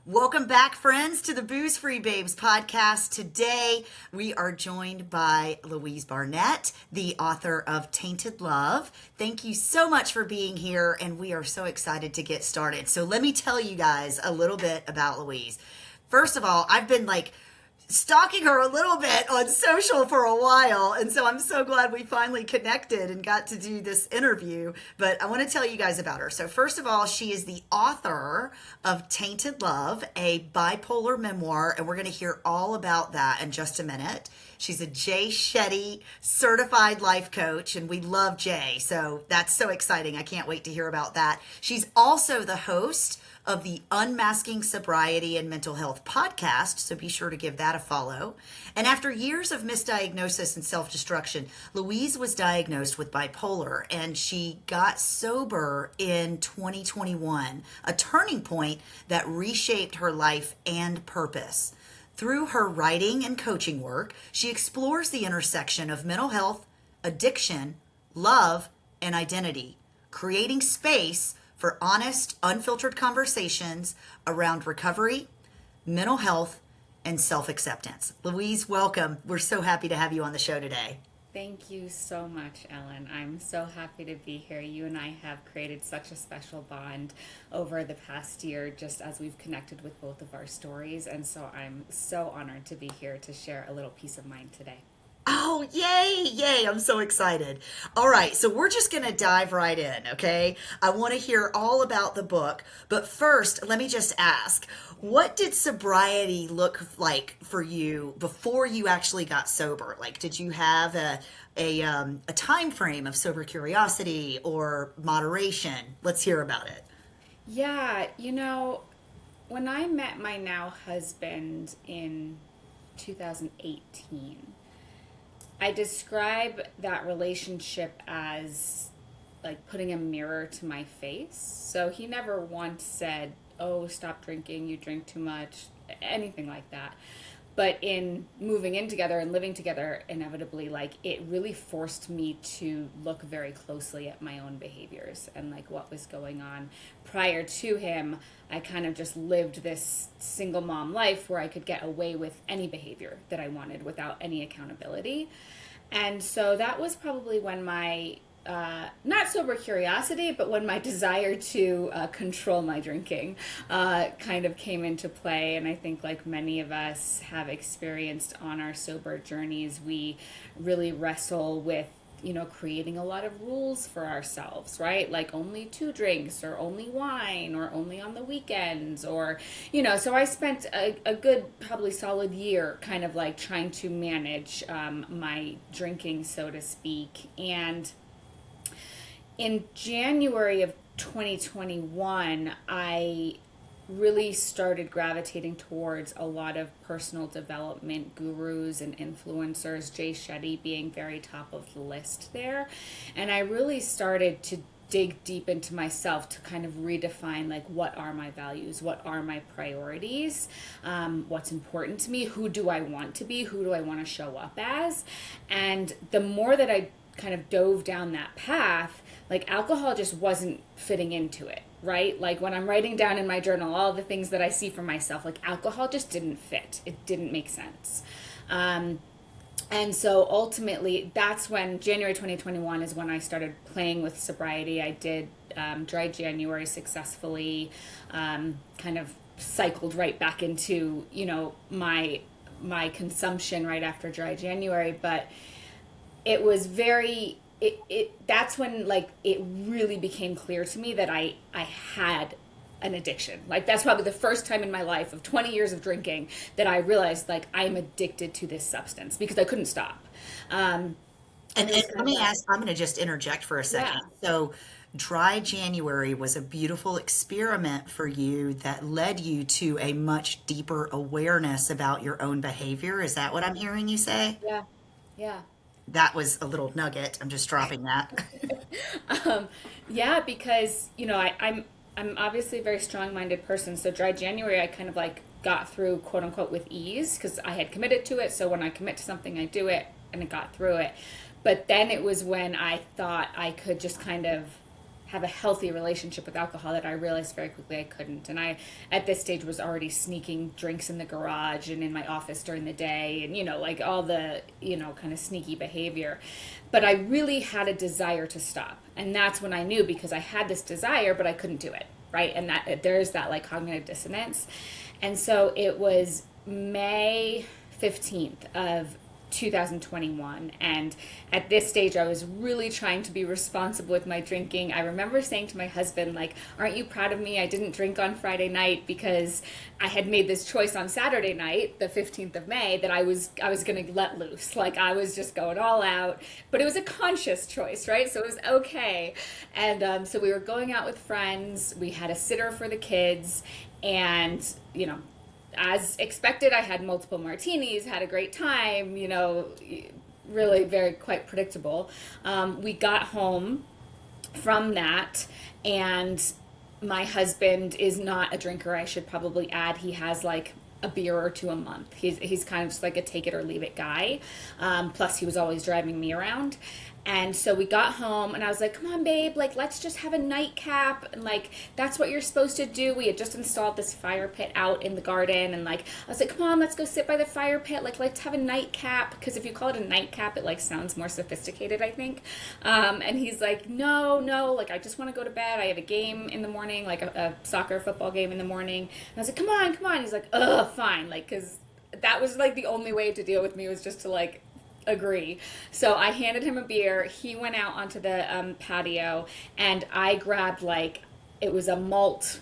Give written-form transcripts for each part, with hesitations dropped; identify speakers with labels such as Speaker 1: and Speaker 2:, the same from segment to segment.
Speaker 1: Welcome back, friends, to the Booze Free Babes podcast. Today, we are joined by Louise Barnett, the author of Tainted Love. Thank you so much for being here, and we are so excited to get started. So let me tell you guys a little bit about Louise. First of all, I've been stalking her a little bit on social for a while, and so I'm so glad we finally connected and got to do this interview. But I want to tell you guys about her. So first of all, she is the author of Tainted Love, a bipolar memoir, and we're going to hear all about that in just a minute. She's a Shetty certified life coach, and we love Jay, so that's so exciting. I can't wait to hear about that. She's also the host of the Unmasking Sobriety and Mental Health podcast, so be sure to give that a follow. And after years of misdiagnosis and self-destruction, Louise was diagnosed with bipolar, and she got sober in 2021, a turning point that reshaped her life and purpose. Through her writing and coaching work, she explores the intersection of mental health, addiction, love, and identity, creating space for honest, unfiltered conversations around recovery, mental health, and self-acceptance. Louise, welcome. We're so happy to have you on the show today.
Speaker 2: Thank you so much, Ellen. I'm so happy to be here. You and I have created such a special bond over the past year, just as we've connected with both of our stories. And so I'm so honored to be here to share a little piece of mine today.
Speaker 1: Oh, yay, yay. I'm so excited. All right, so we're just going to dive right in, okay? I want to hear all about the book. But first, let me just ask, what did sobriety look like for you before you actually got sober? Did you have a time frame of sober curiosity or moderation? Let's hear about it.
Speaker 2: Yeah, when I met my now husband in 2018, I describe that relationship as like putting a mirror to my face. So he never once said, "Oh, stop drinking, you drink too much," anything like that. But in moving in together and living together, inevitably, it really forced me to look very closely at my own behaviors and what was going on. Prior to him, I kind of just lived this single mom life where I could get away with any behavior that I wanted without any accountability. And so that was probably when my not sober curiosity, but when my desire to control my drinking kind of came into play. And I think, like many of us have experienced on our sober journeys, we really wrestle with creating a lot of rules for ourselves, right? Like only 2 drinks, or only wine, or only on the weekends, or, so I spent a good, probably solid year kind of trying to manage my drinking, so to speak. And in January of 2021, I really started gravitating towards a lot of personal development gurus and influencers, Shetty being very top of the list there. And I really started to dig deep into myself to kind of redefine what are my values, what are my priorities, what's important to me, who do I want to be, who do I want to show up as. And the more that I kind of dove down that path, alcohol just wasn't fitting into it, right? When I'm writing down in my journal all the things that I see for myself, alcohol just didn't fit. It didn't make sense. And so ultimately, that's when January 2021 is when I started playing with sobriety. I did dry January successfully, kind of cycled right back into, my consumption right after dry January. But it was very... that's when it really became clear to me that I had an addiction. That's probably the first time in my life of 20 years of drinking that I realized I'm addicted to this substance because I couldn't stop.
Speaker 1: And let me ask, I'm going to just interject for a second.
Speaker 2: Yeah.
Speaker 1: So dry January was a beautiful experiment for you that led you to a much deeper awareness about your own behavior. Is that what I'm hearing you say?
Speaker 2: Yeah. Yeah.
Speaker 1: That was a little nugget. I'm just dropping that.
Speaker 2: Yeah, because I'm obviously a very strong-minded person. So dry January, I kind of got through, quote unquote, with ease because I had committed to it. So when I commit to something, I do it, and I got through it. But then it was when I thought I could just kind of have a healthy relationship with alcohol that I realized very quickly I couldn't. And I, at this stage, was already sneaking drinks in the garage and in my office during the day, and, like all the, kind of sneaky behavior. But I really had a desire to stop. And that's when I knew, because I had this desire, but I couldn't do it, right? And that there's that like cognitive dissonance. And so it was May 15th of 2021, and at this stage I was really trying to be responsible with my drinking. I remember saying to my husband, like, aren't you proud of me? I didn't drink on Friday night because I had made this choice on Saturday night, the 15th of May, that I was going to let loose. Like, I was just going all out, but it was a conscious choice, right? So it was okay. And so we were going out with friends, we had a sitter for the kids, and as expected, I had multiple martinis, had a great time, really very quite predictable. We got home from that, and my husband is not a drinker, I should probably add. He has like a beer or two a month. He's kind of just like a take it or leave it guy. Plus he was always driving me around. And so we got home and I was like, come on, babe, like, let's just have a nightcap. And like, that's what you're supposed to do. We had just installed this fire pit out in the garden. And like, I was like, come on, let's go sit by the fire pit. Like, let's have a nightcap. Because if you call it a nightcap, it like sounds more sophisticated, I think. And he's like, no, like, I just want to go to bed. I have a game in the morning, like a soccer football game in the morning. And I was like, come on. He's like, ugh, fine. Like, because that was like the only way to deal with me, was just to like agree. So I handed him a beer. He went out onto the patio, and I grabbed like, it was a malt,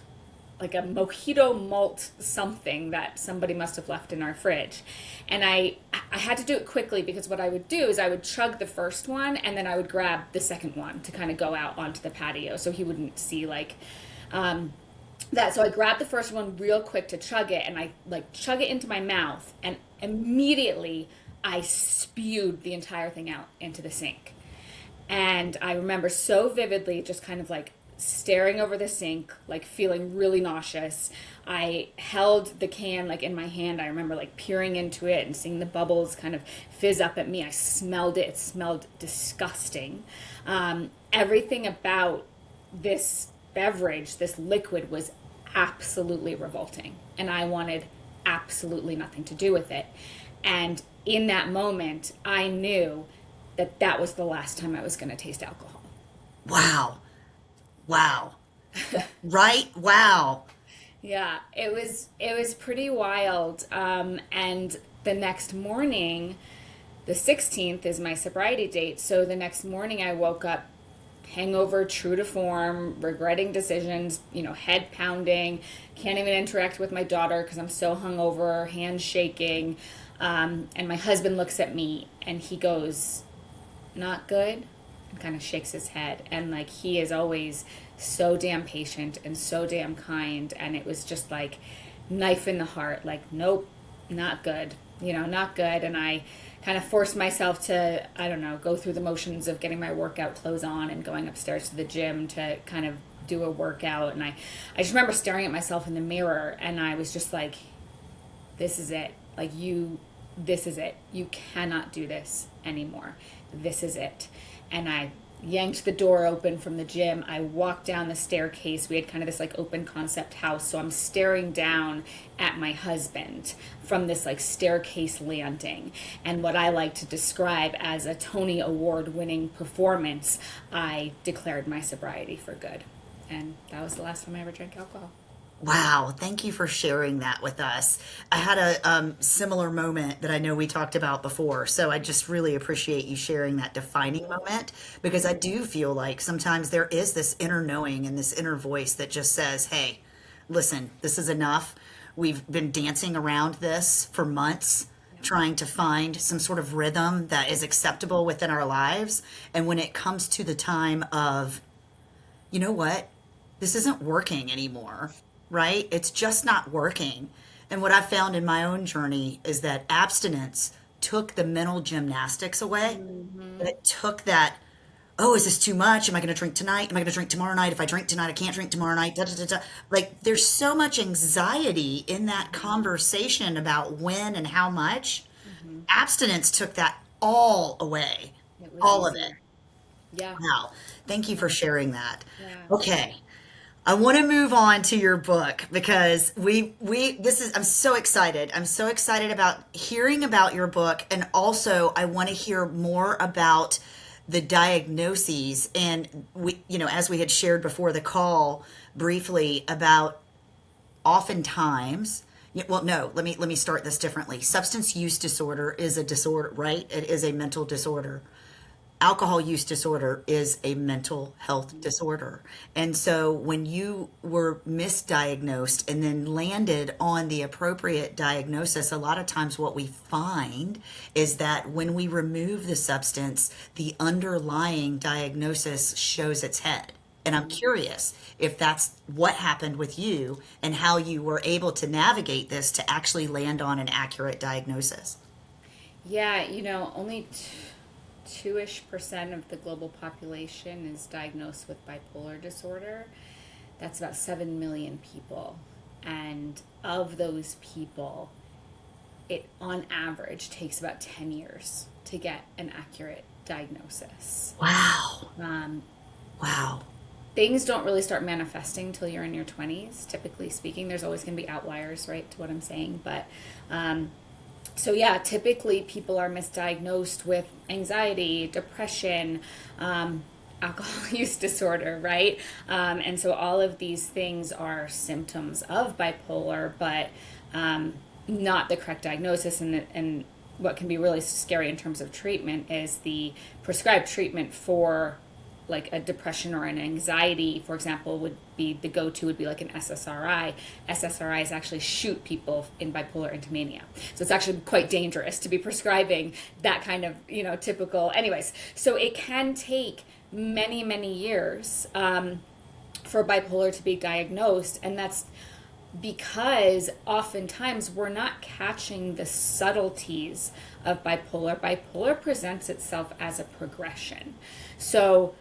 Speaker 2: like a mojito malt something that somebody must have left in our fridge. And I had to do it quickly, because what I would do is I would chug the first one and then I would grab the second one to kind of go out onto the patio so he wouldn't see like that. So I grabbed the first one real quick to chug it, and I like chug it into my mouth, and immediately I spewed the entire thing out into the sink. And I remember so vividly just kind of like staring over the sink, like feeling really nauseous. I held the can like in my hand. I remember like peering into it and seeing the bubbles kind of fizz up at me. I smelled it. It smelled disgusting. Everything about this beverage, this liquid, was absolutely revolting. And I wanted absolutely nothing to do with it. And in that moment, I knew that that was the last time I was going to taste alcohol.
Speaker 1: Wow. Right? Wow.
Speaker 2: Yeah, it was pretty wild. And the next morning, the 16th is my sobriety date. So the next morning I woke up hangover, true to form, regretting decisions, head pounding, can't even interact with my daughter because I'm so hungover, hands shaking. And my husband looks at me and he goes, not good, and kind of shakes his head. And like, he is always so damn patient and so damn kind. And it was just like knife in the heart, like, nope, not good, not good. And I kind of forced myself to, I don't know, go through the motions of getting my workout clothes on and going upstairs to the gym to kind of do a workout. And I just remember staring at myself in the mirror, and I was just like, this is it. Like, this is it. You cannot do this anymore. This is it. And I yanked the door open from the gym. I walked down the staircase. We had kind of this like open concept house. So I'm staring down at my husband from this like staircase landing. And what I like to describe as a Tony Award winning performance, I declared my sobriety for good. And that was the last time I ever drank alcohol.
Speaker 1: Wow, thank you for sharing that with us. I had a similar moment that I know we talked about before, so I just really appreciate you sharing that defining moment, because I do feel like sometimes there is this inner knowing and this inner voice that just says, hey, listen, this is enough. We've been dancing around this for months, trying to find some sort of rhythm that is acceptable within our lives. And when it comes to the time of, you know what, this isn't working anymore, right? It's just not working. And what I found in my own journey is that abstinence took the mental gymnastics away. It took that, oh, is this too much? Am I going to drink tonight? Am I going to drink tomorrow night? If I drink tonight, I can't drink tomorrow night. Da, da, da, da. Like, there's so much anxiety in that conversation about when and how much. Abstinence took that all away,
Speaker 2: It was
Speaker 1: all of
Speaker 2: easier.
Speaker 1: it.
Speaker 2: Yeah.
Speaker 1: Wow. Thank you for sharing that.
Speaker 2: Yeah.
Speaker 1: Okay. I want to move on to your book because I'm so excited. I'm so excited about hearing about your book, and also I want to hear more about the diagnoses. And as we had shared before the call briefly about, oftentimes, well, no, let me start this differently. Substance use disorder is a disorder, right? It is a mental disorder. Alcohol use disorder is a mental health disorder. And so when you were misdiagnosed and then landed on the appropriate diagnosis, a lot of times what we find is that when we remove the substance, the underlying diagnosis shows its head. And I'm curious if that's what happened with you and how you were able to navigate this to actually land on an accurate diagnosis.
Speaker 2: Yeah, only 2-ish% of the global population is diagnosed with bipolar disorder. That's about 7 million people. And of those people, it on average takes about 10 years to get an accurate diagnosis.
Speaker 1: Wow.
Speaker 2: Um,
Speaker 1: Wow.
Speaker 2: Things don't really start manifesting till you're in your 20s, typically speaking. There's always going to be outliers, right, to what I'm saying. But so yeah, typically people are misdiagnosed with anxiety, depression, alcohol use disorder, right? And so all of these things are symptoms of bipolar, but not the correct diagnosis. And what can be really scary in terms of treatment is the prescribed treatment for like a depression or an anxiety, for example, would be the go-to would be like an SSRI. SSRIs actually shoot people in bipolar into mania. So it's actually quite dangerous to be prescribing that kind of, typical. Anyways, so it can take many, many years for bipolar to be diagnosed. And that's because oftentimes we're not catching the subtleties of bipolar. Bipolar presents itself as a progression. So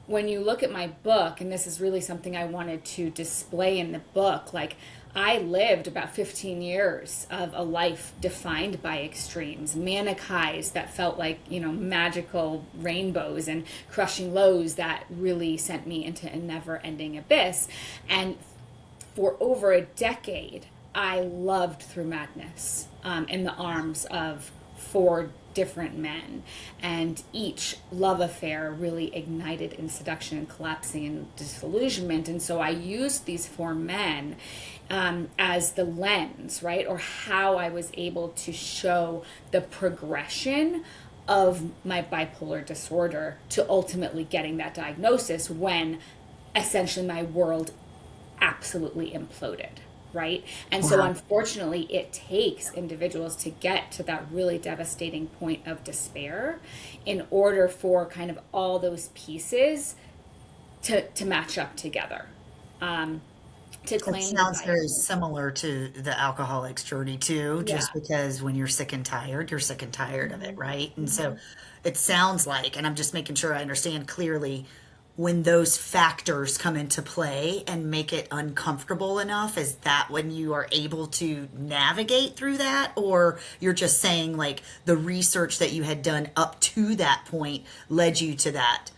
Speaker 2: when you look at my book, and this is really something I wanted to display in the book, like I lived about 15 years of a life defined by extremes, manic highs that felt like, magical rainbows, and crushing lows that really sent me into a never-ending abyss. And for over a decade, I loved through madness in the arms of 4 different men, and each love affair really ignited in seduction and collapsing and disillusionment. And so I used these 4 men as the lens, right, or how I was able to show the progression of my bipolar disorder to ultimately getting that diagnosis, when essentially my world absolutely imploded. Right? And so unfortunately, it takes individuals to get to that really devastating point of despair in order for kind of all those pieces to match up together. To
Speaker 1: It
Speaker 2: claim
Speaker 1: sounds very
Speaker 2: diagnosis.
Speaker 1: similar to the alcoholic's journey too,
Speaker 2: Yeah.
Speaker 1: just because when you're sick and tired, you're sick and tired of it, right? And so
Speaker 2: Mhm.
Speaker 1: it sounds like, and I'm just making sure I understand clearly, when those factors come into play and make it uncomfortable enough, is that when you are able to navigate through that? Or you're just saying like the research that you had done up to that point led you to that?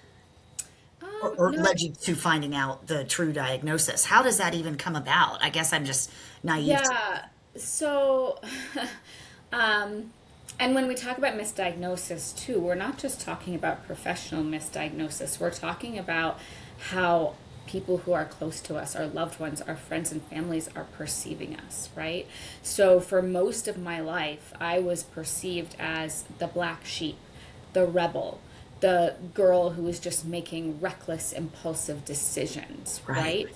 Speaker 1: Or
Speaker 2: No,
Speaker 1: led you to finding out the true diagnosis? How does that even come about? I guess I'm just naive to.
Speaker 2: yeah. So, um, and when we talk about misdiagnosis too, we're not just talking about professional misdiagnosis. We're talking about how people who are close to us, our loved ones, our friends and families are perceiving us, right? So for most of my life, I was perceived as the black sheep, the rebel, the girl who was just making reckless, impulsive decisions,
Speaker 1: Right.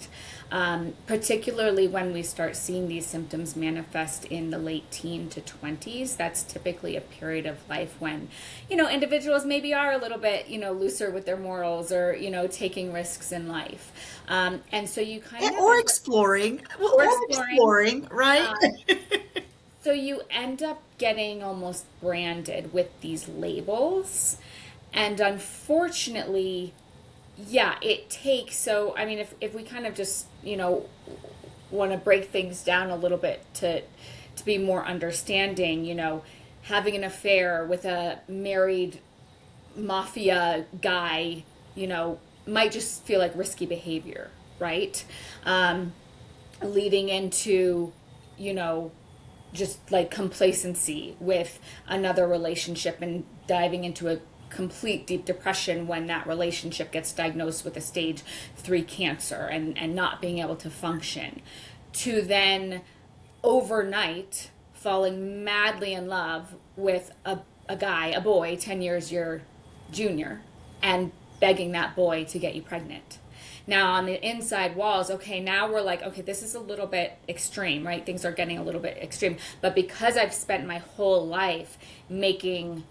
Speaker 2: right? Particularly when we start seeing these symptoms manifest in the late teen to 20s, that's typically a period of life when, individuals maybe are a little bit, looser with their morals, or, taking risks in life. And so you kind of
Speaker 1: Or
Speaker 2: end up,
Speaker 1: exploring, well,
Speaker 2: or
Speaker 1: or
Speaker 2: exploring.
Speaker 1: exploring, right?
Speaker 2: Um, so you end up getting almost branded with these labels. And unfortunately, yeah, it takes. So, I mean, if we kind of just, want to break things down a little bit to be more understanding, having an affair with a married mafia guy, might just feel like risky behavior, right? Leading into, just like complacency with another relationship and diving into a complete deep depression when that relationship gets diagnosed with a stage 3 cancer and not being able to function, to then overnight falling madly in love with a boy 10 years your junior, and begging that boy to get you pregnant. Now on the inside walls, okay, now we're like, okay, this is a little bit extreme, right? Things are getting a little bit extreme. But because I've spent my whole life making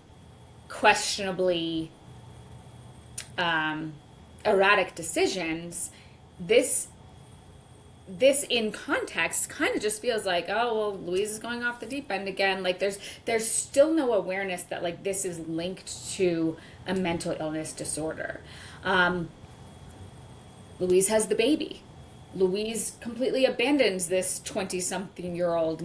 Speaker 2: questionably erratic decisions, this in context kind of just feels like, oh, well, Louise is going off the deep end again. Like there's still no awareness that like this is linked to a mental illness disorder. Louise has the baby. Louise completely abandons this 20-something-year-old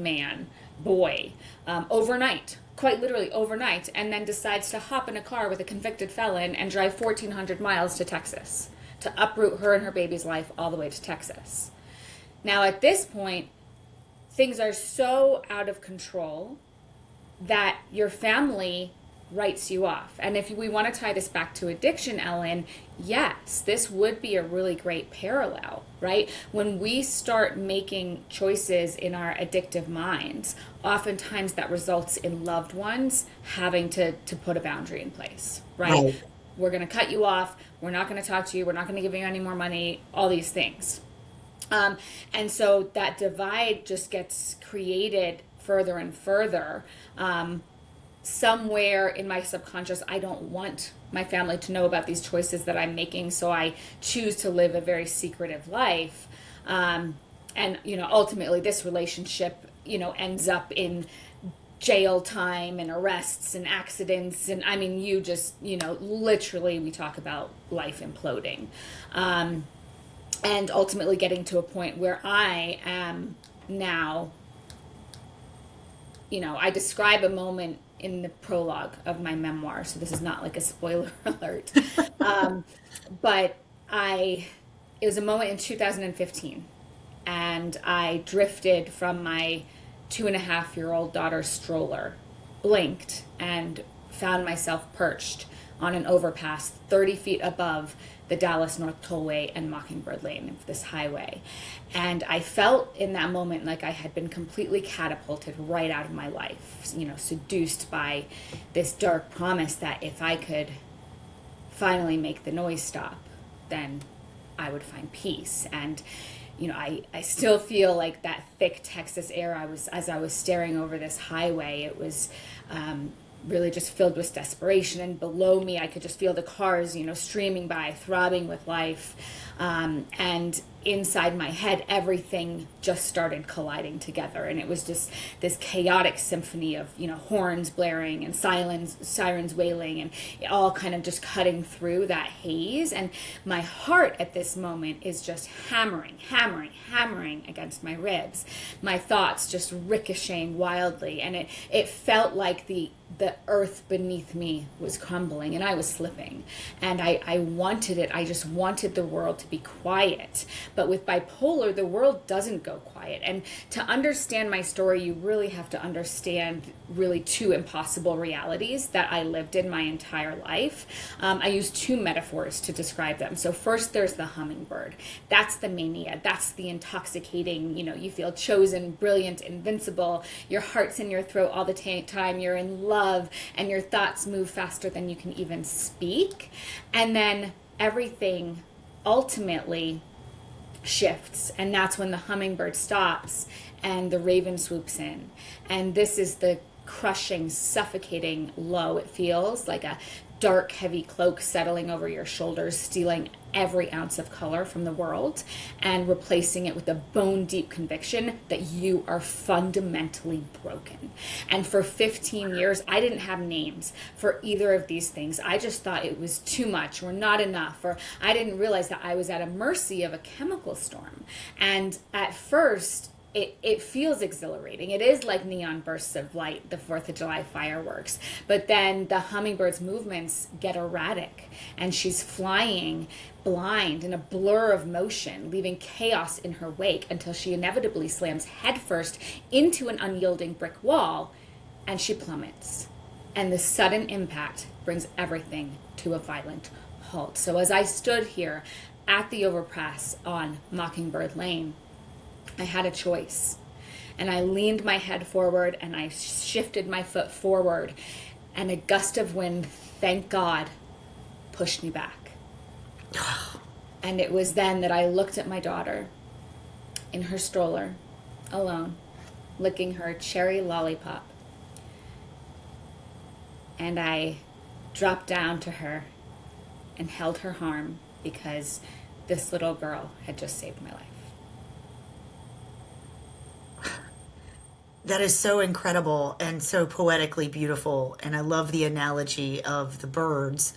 Speaker 2: boy, overnight, quite literally overnight, and then decides to hop in a car with a convicted felon and drive 1,400 miles to Texas to uproot her and her baby's life all the way to Texas. Now, at this point, things are so out of control that your family writes you off. And if we want to tie this back to addiction, Ellen, yes, this would be a really great parallel, right? When we start making choices in our addictive minds, oftentimes that results in loved ones having to put a boundary in place, right? We're going to cut you off. We're not going to talk to you. We're not going to give you any more money, all these things. And so that divide just gets created further and further. Somewhere in my subconscious, I don't want my family to know about these choices that I'm making, so I choose to live a very secretive life. And, ultimately this relationship, ends up in jail time and arrests and accidents. And I mean, you just, literally we talk about life imploding. And ultimately getting to a point where I am now, I describe a moment in the prologue of my memoir, so this is not like a spoiler alert. But it was a moment in 2015, and I drifted from my 2.5-year-old daughter's stroller, blinked, and found myself perched on an overpass 30 feet above the Dallas North Tollway and Mockingbird Lane of this highway. And I felt in that moment like I had been completely catapulted right out of my life, seduced by this dark promise that if I could finally make the noise stop, then I would find peace. And I still feel like that thick Texas air as I was staring over this highway. It was really just filled with desperation, and below me I could just feel the cars streaming by, throbbing with life, and inside my head everything just started colliding together, and it was just this chaotic symphony of horns blaring and sirens wailing, and it all kind of just cutting through that haze. And my heart at this moment is just hammering against my ribs, my thoughts just ricocheting wildly, and it felt like the earth beneath me was crumbling and I was slipping, and I wanted it. I just wanted the world to be quiet. But with bipolar, the world doesn't go quiet. And to understand my story, you really have to understand really two impossible realities that I lived in my entire life. I use two metaphors to describe them. So first, there's the hummingbird. That's the mania. That's the intoxicating, you feel chosen, brilliant, invincible. Your heart's in your throat all the time. You're in love, and your thoughts move faster than you can even speak. And then everything ultimately shifts, and that's when the hummingbird stops and the raven swoops in. And this is the crushing, suffocating low. It feels like a dark, heavy cloak settling over your shoulders, stealing every ounce of color from the world and replacing it with a bone-deep conviction that you are fundamentally broken. And for 15 years, I didn't have names for either of these things. I just thought it was too much or not enough, or I didn't realize that I was at a mercy of a chemical storm. And at first, it feels exhilarating. It is like neon bursts of light, the 4th of July fireworks. But then the hummingbird's movements get erratic, and she's flying blind in a blur of motion, leaving chaos in her wake until she inevitably slams headfirst into an unyielding brick wall, and she plummets. And the sudden impact brings everything to a violent halt. So as I stood here at the overpass on Mockingbird Lane, I had a choice. And I leaned my head forward and I shifted my foot forward. And a gust of wind, thank God, pushed me back. And it was then that I looked at my daughter in her stroller, alone, licking her cherry lollipop. And I dropped down to her and held her arm because this little girl had just saved my life.
Speaker 1: That is so incredible and so poetically beautiful. And I love the analogy of the birds,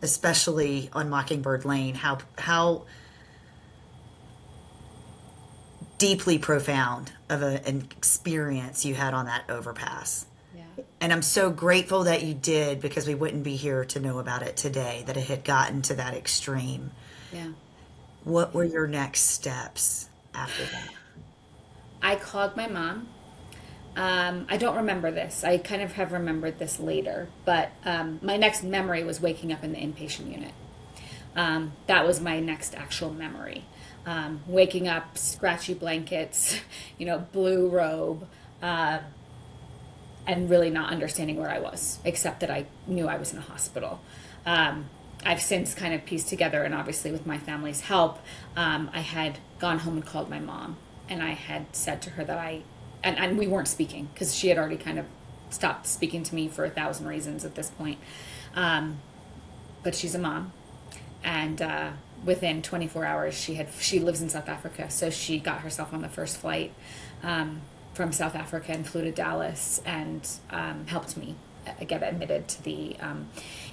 Speaker 1: especially on Mockingbird Lane, how deeply profound of an experience you had on that overpass.
Speaker 2: Yeah.
Speaker 1: And I'm so grateful that you did, because we wouldn't be here to know about it today, that it had gotten to that extreme.
Speaker 2: Yeah.
Speaker 1: What were your next steps after that?
Speaker 2: I called my mom. I don't remember this. I kind of have remembered this later. But my next memory was waking up in the inpatient unit. That was my next actual memory. Waking up, scratchy blankets, blue robe, and really not understanding where I was, except that I knew I was in a hospital. I've since kind of pieced together, and obviously with my family's help, I had gone home and called my mom, and I had said to her that and we weren't speaking because she had already kind of stopped speaking to me for 1,000 reasons at this point. But she's a mom, and within 24 hours, she lives in South Africa, so she got herself on the first flight from South Africa and flew to Dallas and helped me get admitted to the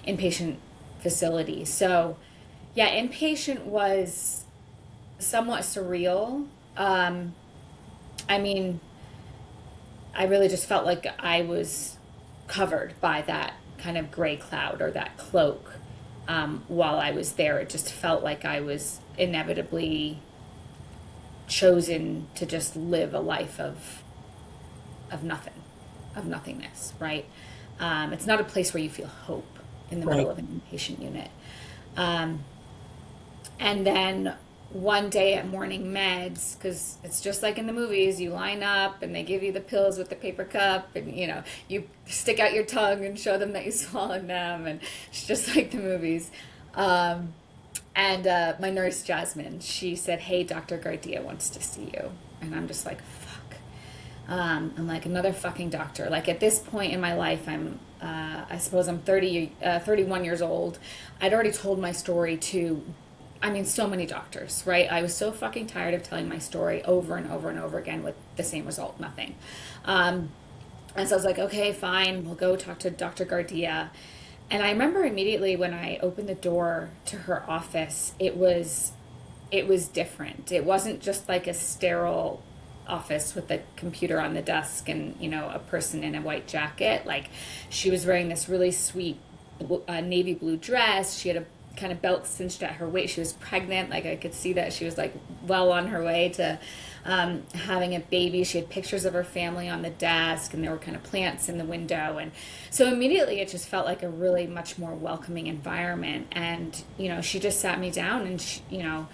Speaker 2: inpatient facility. So, yeah, inpatient was somewhat surreal. I mean, I really just felt like I was covered by that kind of gray cloud or that cloak while I was there. It just felt like I was inevitably chosen to just live a life of nothing, of nothingness, right? It's not a place where you feel hope in the middle of an inpatient unit. And then one day at morning meds, because it's just like in the movies, you line up and they give you the pills with the paper cup, and you stick out your tongue and show them that you swallowed them, and it's just like the movies. And my nurse Jasmine, she said, "Hey, Dr. Gardia wants to see you," and I'm just like, fuck. I'm like, another fucking doctor. Like, at this point in my life, I suppose I'm 31 years old. I'd already told my story to, so many doctors, right? I was so fucking tired of telling my story over and over and over again with the same result, nothing. And so I was like, okay, fine, we'll go talk to Dr. Gardia. And I remember immediately when I opened the door to her office, it was different. It wasn't just like a sterile office with a computer on the desk and, a person in a white jacket. Like, she was wearing this really sweet navy blue dress. She had a kind of belt cinched at her waist. She was pregnant. Like, I could see that she was like well on her way to having a baby. She had pictures of her family on the desk, and there were kind of plants in the window. And so immediately it just felt like a really much more welcoming environment. And, she just sat me down, and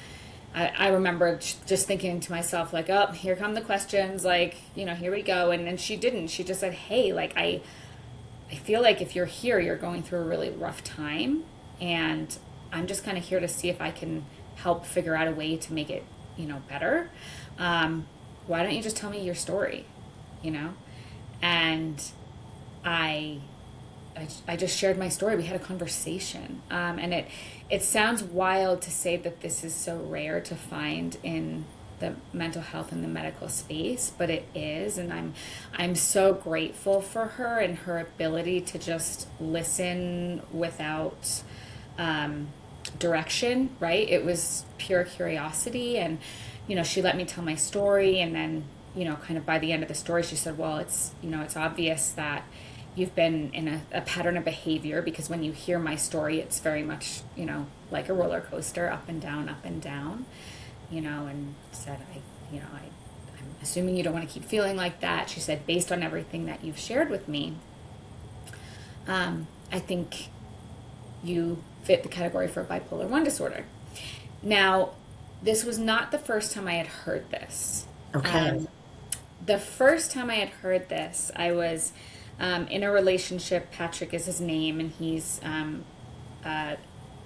Speaker 2: I remember just thinking to myself, like, oh, here come the questions, like, here we go. And then she didn't. She just said, hey, like, I feel like if you're here, you're going through a really rough time, and I'm just kind of here to see if I can help figure out a way to make it, better. Why don't you just tell me your story, And I just shared my story. We had a conversation. And it sounds wild to say that this is so rare to find in the mental health and the medical space, but it is. And I'm so grateful for her and her ability to just listen without direction, right? It was pure curiosity. And, she let me tell my story. And then, kind of by the end of the story, she said, well, it's obvious that you've been in a pattern of behavior, because when you hear my story, it's very much, like a roller coaster, up and down, and said, I'm assuming you don't want to keep feeling like that. She said, based on everything that you've shared with me, I think you fit the category for bipolar I disorder. Now, this was not the first time I had heard this.
Speaker 1: Okay.
Speaker 2: The first time I had heard this, I was in a relationship. Patrick is his name, and he's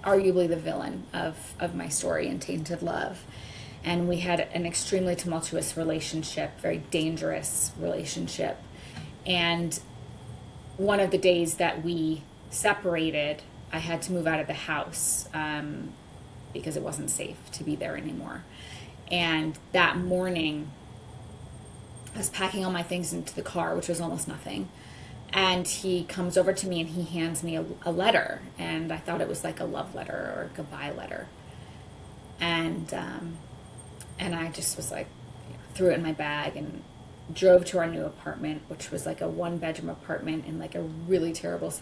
Speaker 2: arguably the villain of my story in Tainted Love. And we had an extremely tumultuous relationship, very dangerous relationship. And one of the days that we separated, I had to move out of the house because it wasn't safe to be there anymore. And that morning, I was packing all my things into the car, which was almost nothing. And he comes over to me and he hands me a letter. And I thought it was like a love letter or a goodbye letter. And I just was like, threw it in my bag and drove to our new apartment, which was like a 1-bedroom apartment in like a really terrible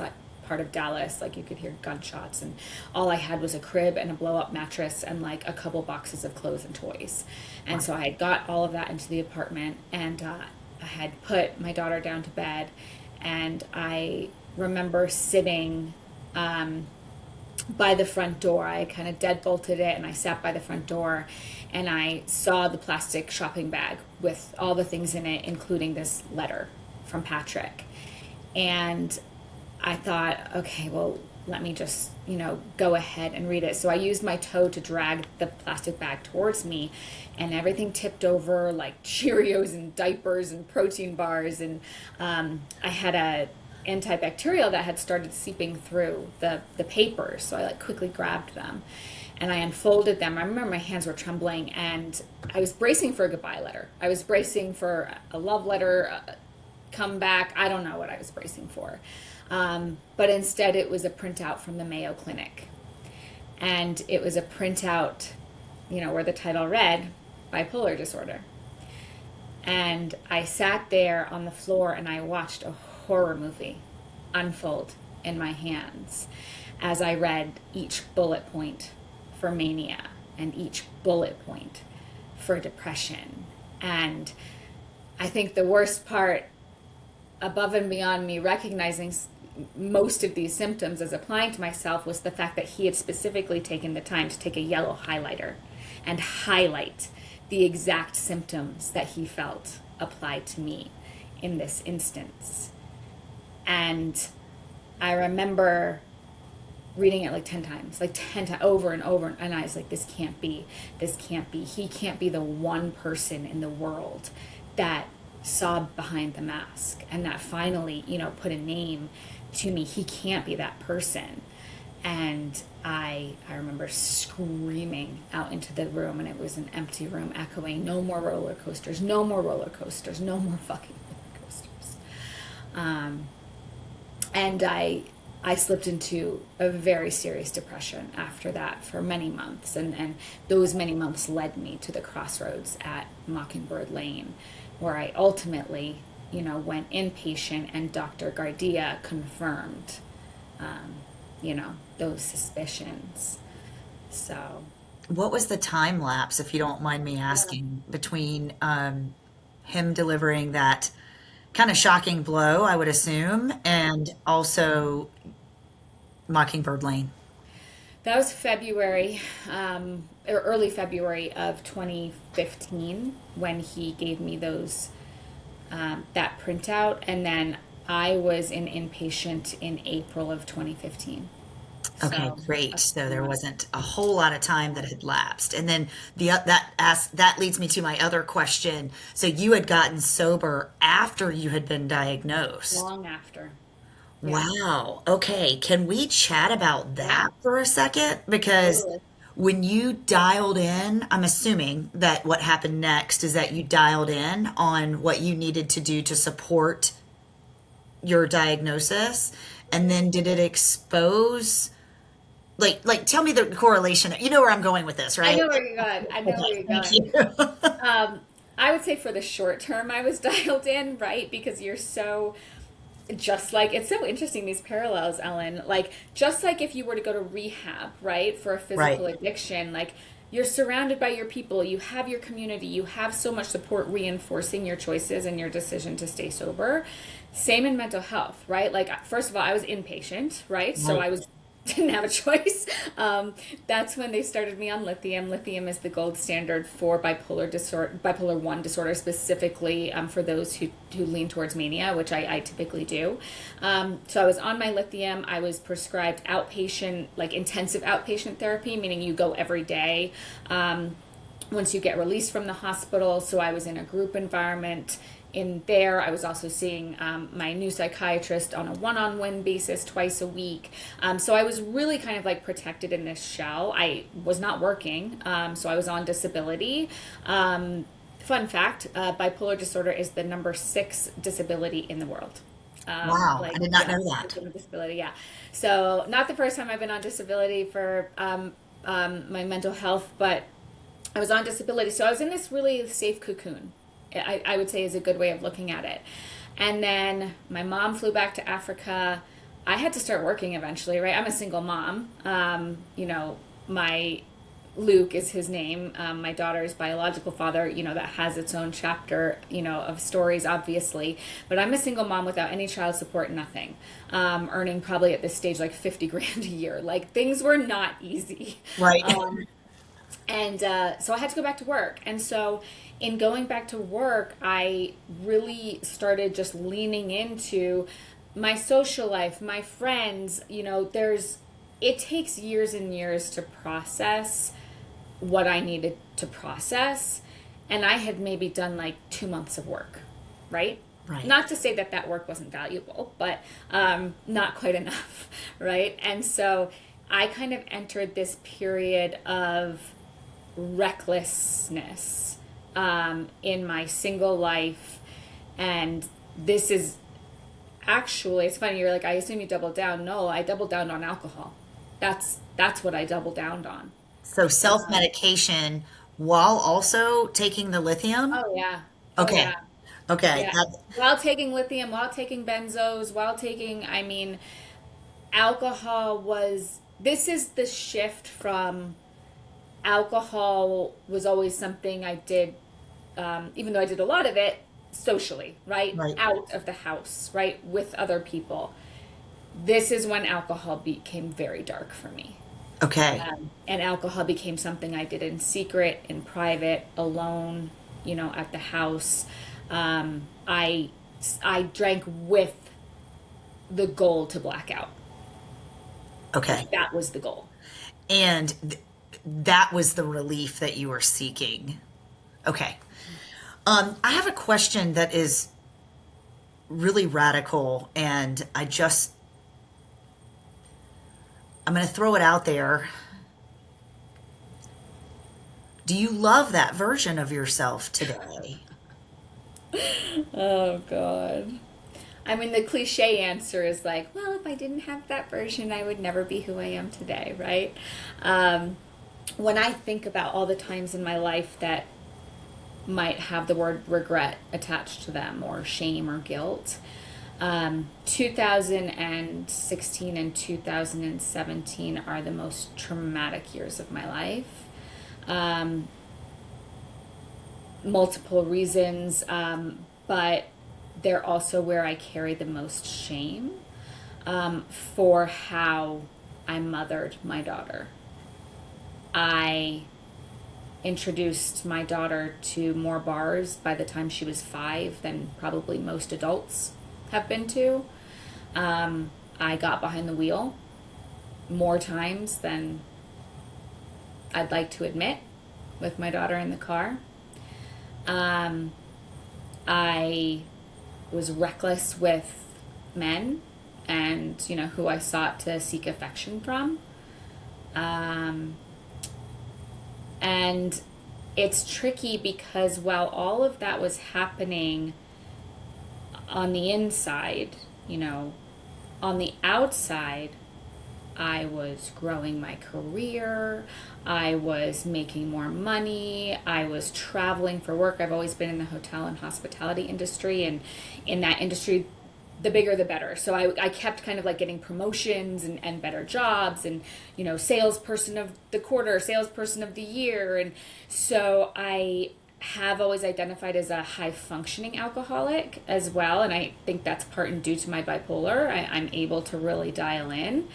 Speaker 2: part of Dallas. Like you could hear gunshots, and all I had was a crib and a blow-up mattress and like a couple boxes of clothes and toys. And so I had got all of that into the apartment, and I had put my daughter down to bed, and I remember sitting by the front door. I kind of deadbolted it, and I sat by the front door, and I saw the plastic shopping bag with all the things in it, including this letter from Patrick. And I thought, okay, well, let me just, go ahead and read it. So I used my toe to drag the plastic bag towards me, and everything tipped over, like Cheerios and diapers and protein bars. And I had a antibacterial that had started seeping through the paper. So I like quickly grabbed them and I unfolded them. I remember my hands were trembling, and I was bracing for a goodbye letter. I was bracing for a love letter, come back. I don't know what I was bracing for. But instead it was a printout from the Mayo Clinic. And it was a printout, where the title read, Bipolar Disorder. And I sat there on the floor and I watched a horror movie unfold in my hands as I read each bullet point for mania and each bullet point for depression. And I think the worst part, above and beyond me recognizing most of these symptoms as applying to myself, was the fact that he had specifically taken the time to take a yellow highlighter and highlight the exact symptoms that he felt applied to me in this instance. And I remember reading it like 10 times, over and over. And I was like, this can't be. He can't be the one person in the world that saw behind the mask and that finally, put a name to me. He can't be that person. And I remember screaming out into the room, and it was an empty room, echoing, no more roller coasters, no more roller coasters, no more fucking roller coasters. And I slipped into a very serious depression after that for many months. And those many months led me to the crossroads at Mockingbird Lane, where I ultimately, went inpatient, and Dr. Gardia confirmed, those suspicions. So.
Speaker 1: What was the time lapse, if you don't mind me asking, between him delivering that kind of shocking blow, I would assume, and also Mockingbird Lane?
Speaker 2: That was February, or early February of 2015, when he gave me those, that printout, and then I was in inpatient in April of 2015.
Speaker 1: Okay,
Speaker 2: So,
Speaker 1: great. So there wasn't a whole lot of time that had lapsed. And then that leads me to my other question. So you had gotten sober after you had been diagnosed.
Speaker 2: long after. Yeah,
Speaker 1: Wow. Okay. Can we chat about
Speaker 2: yeah,
Speaker 1: that for a second? Because
Speaker 2: totally.
Speaker 1: when you dialed in, I'm assuming that what happened next is that you dialed in on what you needed to do to support your diagnosis. And then did it expose, tell me the correlation. You know where I'm going with this,
Speaker 2: I
Speaker 1: right?
Speaker 2: know where you're going. I know where
Speaker 1: Okay.
Speaker 2: you're
Speaker 1: Thank
Speaker 2: going.
Speaker 1: you.
Speaker 2: Um, I would say for the short term, I was dialed in, right? Because you're so, just like, it's so interesting, these parallels, Ellen. Like, just like if you were to go to rehab, right, for a
Speaker 1: Right.
Speaker 2: physical addiction, like, you're surrounded by your people, you have your community, you have so much support reinforcing your choices and your decision to stay sober. Same in mental health, right? Like, first of all, I was inpatient, right? So
Speaker 1: Right.
Speaker 2: I was didn't have a choice. That's when they started me on lithium. Lithium is the gold standard for bipolar one disorder, specifically for those who lean towards mania, which I typically do. So I was on my lithium. I was prescribed outpatient, like intensive outpatient therapy, meaning you go every day. Once you get released from the hospital. So I was in a group environment in there. I was also seeing my new psychiatrist on a one-on-one basis twice a week. So I was really kind of like protected in this shell. I was not working, so I was on disability. Fun fact, bipolar disorder is the number 6 disability in the world.
Speaker 1: Wow. I did not know that.
Speaker 2: Disability, yeah. So not the first time I've been on disability for my mental health, but I was on disability. So I was in this really safe cocoon, I would say is a good way of looking at it. And then my mom flew back to Africa. I had to start working eventually, right? I'm a single mom. My Luke is his name. My daughter's biological father, that has its own chapter, of stories, obviously. But I'm a single mom without any child support, nothing. Earning probably at this stage like 50 grand a year. Like things were not easy.
Speaker 1: Right.
Speaker 2: And so I had to go back to work. And so in going back to work, I really started just leaning into my social life, my friends. It takes years and years to process what I needed to process. And I had maybe done like 2 months of work, right?
Speaker 1: Right.
Speaker 2: Not to say that work wasn't valuable, but not quite enough, right? And so I kind of entered this period of recklessness in my single life. And this is actually, it's funny, you're like, I assume you doubled down. No, I doubled down on alcohol. That's what I doubled down on.
Speaker 1: So self-medication while also taking the lithium?
Speaker 2: Oh yeah. Oh
Speaker 1: Okay.
Speaker 2: yeah.
Speaker 1: Okay.
Speaker 2: Yeah. While taking lithium, while taking benzos, while taking, alcohol this is the shift from alcohol was always something I did, even though I did a lot of it socially, right?
Speaker 1: Right.
Speaker 2: Out of the house, right? With other people. This is when alcohol became very dark for me.
Speaker 1: Okay.
Speaker 2: And alcohol became something I did in secret, in private, alone, at the house. I drank with the goal to black out.
Speaker 1: Okay.
Speaker 2: That was the goal.
Speaker 1: And that was the relief that you were seeking. Okay. I have a question that is really radical, and I'm going to throw it out there. Do you love that version of yourself today?
Speaker 2: Oh, God. The cliche answer is like, well, if I didn't have that version, I would never be who I am today, right? When I think about all the times in my life that might have the word regret attached to them, or shame or guilt, 2016 and 2017 are the most traumatic years of my life. Multiple reasons, but they're also where I carry the most shame for how I mothered my daughter. I introduced my daughter to more bars by the time she was 5 than probably most adults have been to. I got behind the wheel more times than I'd like to admit with my daughter in the car. I was reckless with men and, who I sought to seek affection from. And it's tricky because while all of that was happening on the inside, on the outside, I was growing my career. I was making more money. I was traveling for work. I've always been in the hotel and hospitality industry, and in that industry, the bigger the better. So I kept kind of like getting promotions and better jobs, and salesperson of the quarter, salesperson of the year. And so I have always identified as a high functioning alcoholic as well, and I think that's part and due to my bipolar. I'm able to really dial in.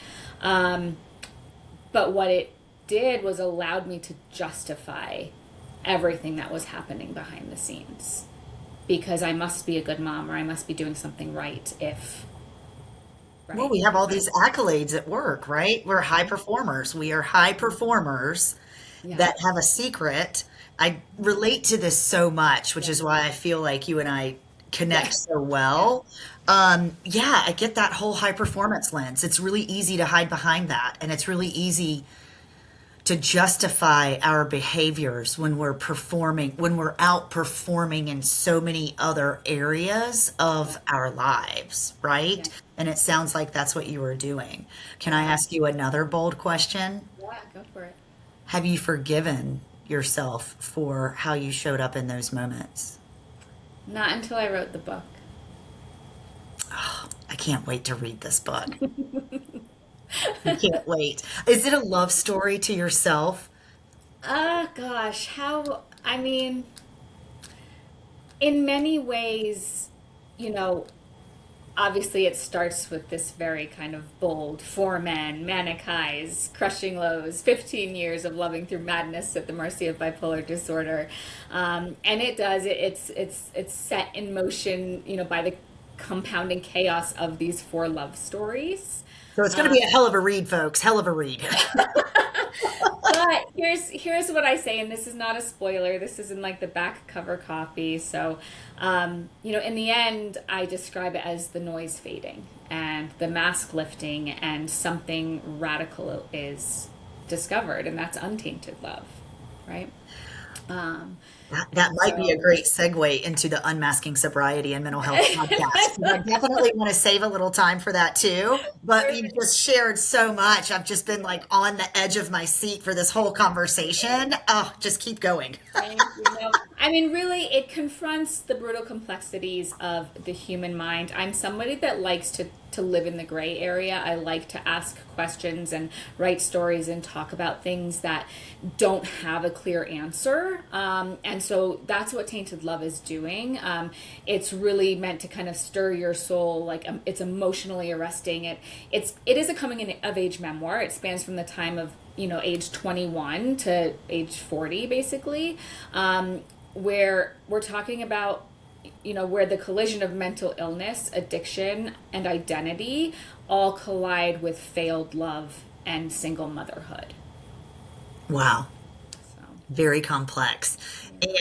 Speaker 2: But what it did was allowed me to justify everything that was happening behind the scenes, because I must be a good mom, or I must be doing something right if,
Speaker 1: Well,
Speaker 2: right?
Speaker 1: we have all these accolades at work, right? We're high performers. We are high performers
Speaker 2: Yeah.
Speaker 1: that have a secret. I relate to this so much, which is why I feel like you and I
Speaker 2: Yeah.
Speaker 1: connect so
Speaker 2: Yeah.
Speaker 1: well. Yeah, I get that whole high performance lens. It's really easy to hide behind that, and it's really easy to justify our behaviors when we're performing, when we're outperforming in so many other areas of
Speaker 2: Yeah.
Speaker 1: our lives, right?
Speaker 2: Yeah.
Speaker 1: And it sounds like that's what you were doing. Can I
Speaker 2: Yeah.
Speaker 1: ask you another bold question?
Speaker 2: Yeah. Go for it.
Speaker 1: Have you forgiven yourself for how you showed up in those moments?
Speaker 2: Not until I wrote the book.
Speaker 1: I can't wait to read this book. I can't wait. Is it a love story to yourself?
Speaker 2: Gosh, I mean, in many ways, you know, obviously it starts with this very kind of bold four men, manic highs, crushing lows, 15 years of loving through madness at the mercy of bipolar disorder. And it does, it's set in motion, by the compounding chaos of these four love stories.
Speaker 1: So it's going to be a hell of a read, folks. Hell of a read.
Speaker 2: But here's what I say, and this is not a spoiler. This is in like the back cover copy. So, in the end, I describe it as the noise fading and the mask lifting, and something radical is discovered, and that's untainted love, right? Um,
Speaker 1: That
Speaker 2: and
Speaker 1: might be a
Speaker 2: so.
Speaker 1: great segue into the Unmasking Sobriety and Mental Health podcast. 'Cause I definitely want to save a little time for that too. But you just shared so much. I've just been like on the edge of my seat for this whole conversation. Oh, just keep going.
Speaker 2: Thank you. No, I mean, really, it confronts the brutal complexities of the human mind. I'm somebody that likes to live in the gray area. I like to ask questions and write stories and talk about things that don't have a clear answer. And so that's what Tainted Love is doing. It's really meant to kind of stir your soul. Like, it's emotionally arresting. It is a coming of age memoir. It spans from the time of age 21 to age 40, basically, where we're talking about where the collision of mental illness, addiction, and identity all collide with failed love and single motherhood.
Speaker 1: Wow.
Speaker 2: So,
Speaker 1: Very complex.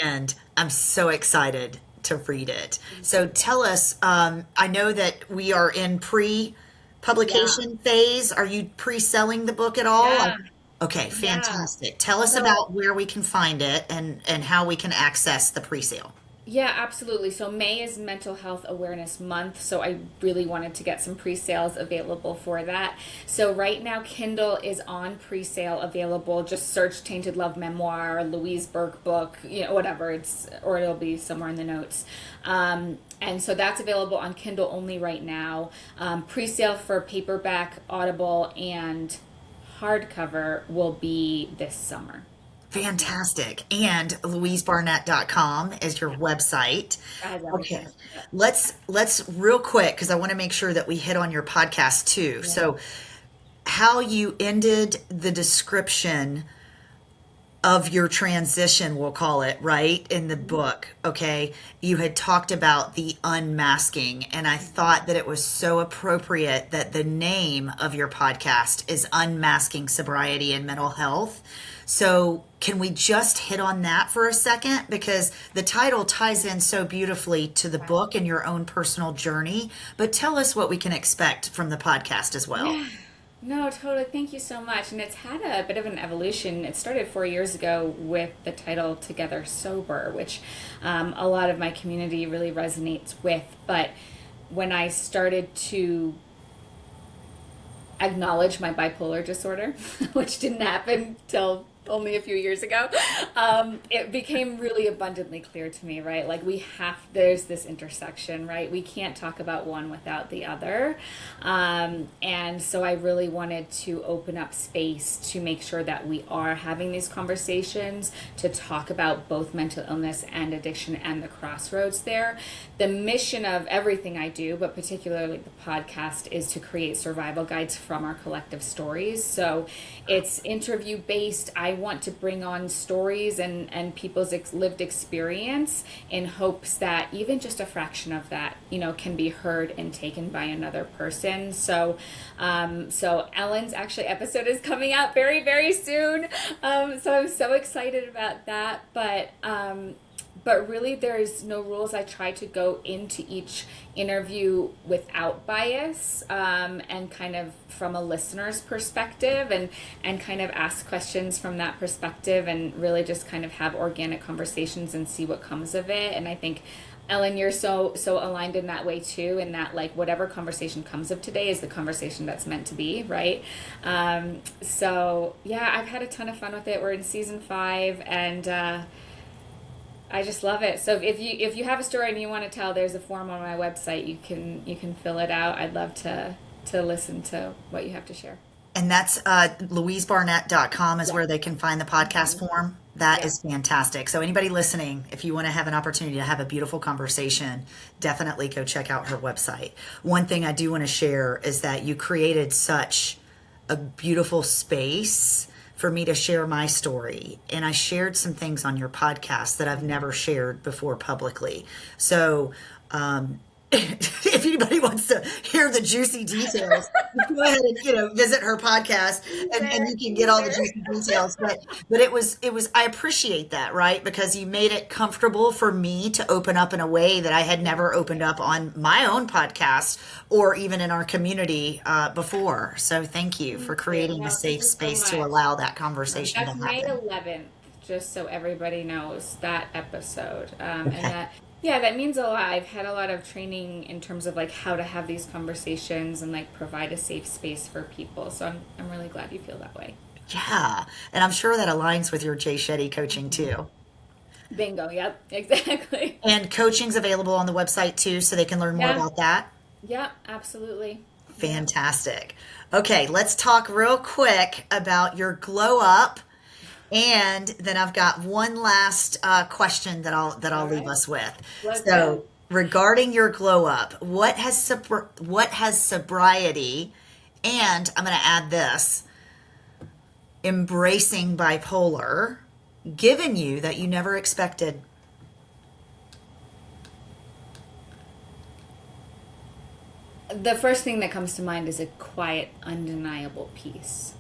Speaker 1: And I'm so excited to read it. So tell us, I know that we are in
Speaker 2: yeah,
Speaker 1: pre-publication phase. Are you pre-selling the book at all?
Speaker 2: yeah,
Speaker 1: Okay,
Speaker 2: yeah.
Speaker 1: fantastic. Tell us
Speaker 2: So
Speaker 1: about where we can find it and how we can access the pre-sale.
Speaker 2: yeah, absolutely. So May is Mental Health Awareness Month, so I really wanted to get some pre-sales available for that. So right now Kindle is on pre-sale available. Just search Tainted Love Memoir, Louise Burke book, whatever or it'll be somewhere in the notes. And so that's available on Kindle only right now. Pre-sale for paperback, Audible, and hardcover will be this summer.
Speaker 1: Fantastic. And louisebarnett.com is your
Speaker 2: Yeah,
Speaker 1: website.
Speaker 2: that has
Speaker 1: Okay.
Speaker 2: everything. Yeah.
Speaker 1: Let's real quick because I want to make sure that we hit on your podcast too.
Speaker 2: Yeah.
Speaker 1: So how you ended the description of your transition, we'll call it, right, in the book, okay? You had talked about the unmasking, and I thought that it was so appropriate that the name of your podcast is Unmasking Sobriety and Mental Health. So, can we just hit on that for a second? Because the title ties in so beautifully to the book and your own personal journey. But tell us what we can expect from the podcast as well.
Speaker 2: Yeah. No, totally. Thank you so much. And it's had a bit of an evolution. It started 4 years ago with the title Together Sober, which a lot of my community really resonates with. But when I started to acknowledge my bipolar disorder, which didn't happen till only a few years ago. It became really abundantly clear to me, right? Like there's this intersection, right? We can't talk about one without the other. And so I really wanted to open up space to make sure that we are having these conversations to talk about both mental illness and addiction and the crossroads there. The mission of everything I do, but particularly the podcast, is to create survival guides from our collective stories. So it's interview based. I want to bring on stories and people's lived experience in hopes that even just a fraction of that, can be heard and taken by another person. So Ellen's actually episode is coming out very, very soon. So I'm so excited about that. But really, there's no rules. I try to go into each interview without bias, and kind of from a listener's perspective, and kind of ask questions from that perspective, and really just kind of have organic conversations and see what comes of it. And I think, Ellen, you're so aligned in that way too, in that like whatever conversation comes of today is the conversation that's meant to be, right? So yeah, I've had a ton of fun with it. We're in season 5, and I just love it. So if you have a story and you want to tell, there's a form on my website. You can fill it out. I'd love to listen to what you have to share.
Speaker 1: And that's louisebarnett.com is where they can find the podcast form. That
Speaker 2: Yeah.
Speaker 1: is fantastic. So anybody listening, if you want to have an opportunity to have a beautiful conversation, definitely go check out her website. One thing I do want to share is that you created such a beautiful space for me to share my story. And I shared some things on your podcast that I've never shared before publicly. So, if anybody wants to hear the juicy details, go ahead and visit her podcast, and you can get all the juicy details. But it was I appreciate that, right? Because you made it comfortable for me to open up in a way that I had never opened up on my own podcast or even in our community before. So thank you for creating a safe space to allow that conversation to
Speaker 2: That's May
Speaker 1: happen.
Speaker 2: 11th, just so everybody knows that episode. And that means a lot. I've had a lot of training in terms of like how to have these conversations and like provide a safe space for people. So I'm really glad you feel that way.
Speaker 1: Yeah. And I'm sure that aligns with your Jay Shetty coaching too.
Speaker 2: Bingo. Yep. Exactly.
Speaker 1: And coaching's available on the website too, so they can learn more about that.
Speaker 2: Yeah, absolutely.
Speaker 1: Fantastic. Okay, let's talk real quick about your glow up. And then I've got one last question that I'll leave us with. So, regarding your glow up, what has sobriety, and I'm going to add this, embracing bipolar, given you that you never expected?
Speaker 2: The first thing that comes to mind is a quiet, undeniable peace.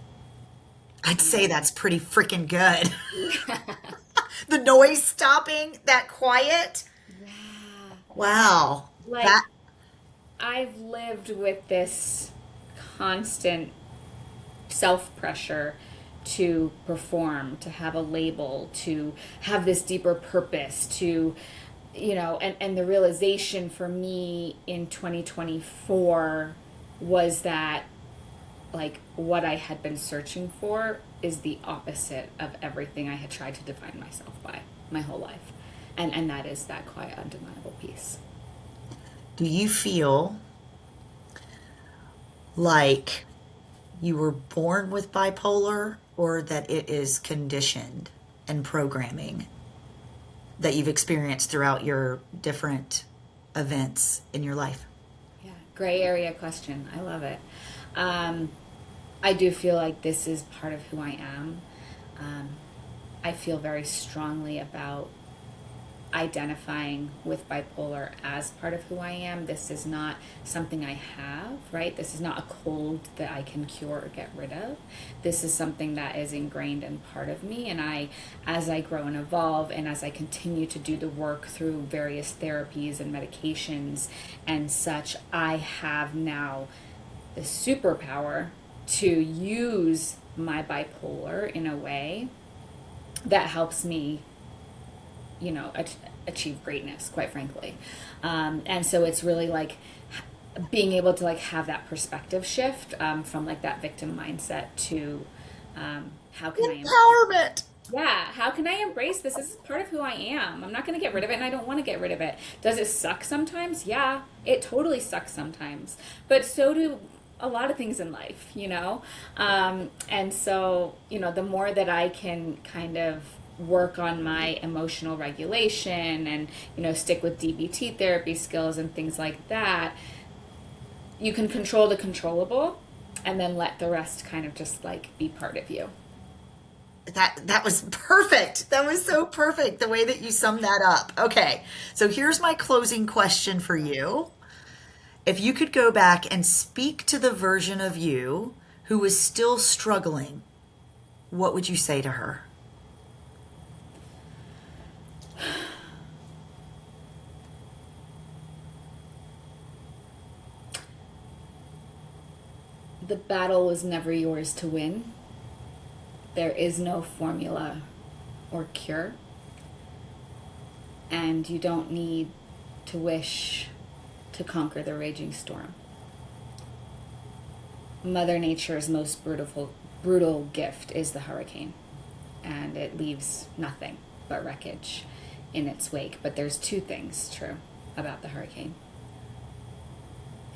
Speaker 1: I'd say that's pretty freaking good. The noise stopping, that quiet.
Speaker 2: Yeah.
Speaker 1: Wow.
Speaker 2: Like, I've lived with this constant self-pressure to perform, to have a label, to have this deeper purpose, to, and the realization for me in 2024 was that, like, what I had been searching for is the opposite of everything I had tried to define myself by my whole life. And that is that quiet, undeniable peace.
Speaker 1: Do you feel like you were born with bipolar, or that it is conditioned and programming that you've experienced throughout your different events in your life?
Speaker 2: Yeah, gray area question. I love it. I do feel like this is part of who I am. I feel very strongly about identifying with bipolar as part of who I am. This is not something I have, right? This is not a cold that I can cure or get rid of. This is something that is ingrained and part of me. And as I grow and evolve, and as I continue to do the work through various therapies and medications and such, I have now the superpower to use my bipolar in a way that helps me, achieve greatness, quite frankly. And so it's really like being able to like have that perspective shift from like that victim mindset to how can I
Speaker 1: Empowerment.
Speaker 2: how can I embrace this? This is part of who I am. I'm not going to get rid of it, and I don't want to get rid of it. Does it suck sometimes? Yeah, it totally sucks sometimes. But so do a lot of things in life, you know? And so, you know, the more that I can kind of work on my emotional regulation and, you know, stick with DBT therapy skills and things like that, you can control the controllable and then let the rest kind of just like be part of you.
Speaker 1: That was perfect. That was so perfect, the way that you summed that up. Okay, so here's my closing question for you. If you could go back and speak to the version of you who was still struggling, what would you say to her?
Speaker 2: The battle was never yours to win. There is no formula or cure. And you don't need to wish to conquer the raging storm. Mother Nature's most brutal gift is the hurricane. And it leaves nothing but wreckage in its wake. But there's two things true about the hurricane.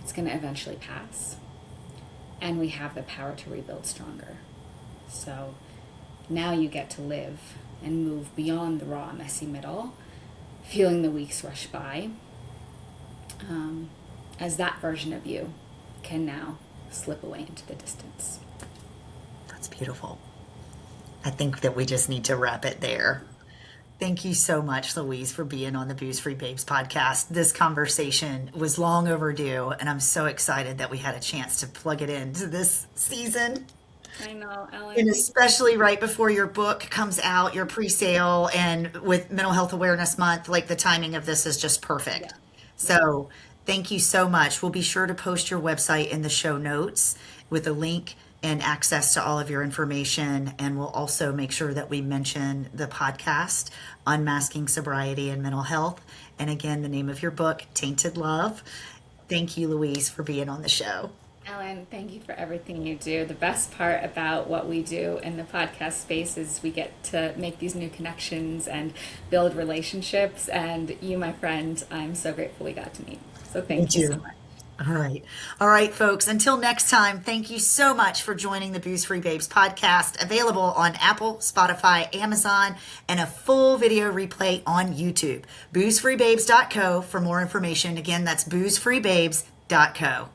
Speaker 2: It's going to eventually pass. And we have the power to rebuild stronger. So now you get to live and move beyond the raw, messy middle, feeling the weeks rush by, as that version of you can now slip away into the distance.
Speaker 1: That's beautiful. I think that we just need to wrap it there. Thank you so much, Louise, for being on the Booze Free Babes podcast. This conversation was long overdue, and I'm so excited that we had a chance to plug it into this season.
Speaker 2: I know, Ellen.
Speaker 1: And especially right before your book comes out, your pre-sale, and with Mental Health Awareness Month, like the timing of this is just perfect.
Speaker 2: Yeah.
Speaker 1: So thank you so much. We'll be sure to post your website in the show notes with a link and access to all of your information. And we'll also make sure that we mention the podcast, Unmasking Sobriety and Mental Health. And again, the name of your book, Tainted Love. Thank you, Louise, for being on the show.
Speaker 2: Ellen, thank you for everything you do. The best part about what we do in the podcast space is we get to make these new connections and build relationships. And you, my friend, I'm so grateful we got to meet. So thank you so much.
Speaker 1: All right. All right, folks. Until next time, thank you so much for joining the Booze Free Babes podcast, available on Apple, Spotify, Amazon, and a full video replay on YouTube. boozefreebabes.co for more information. Again, that's boozefreebabes.co.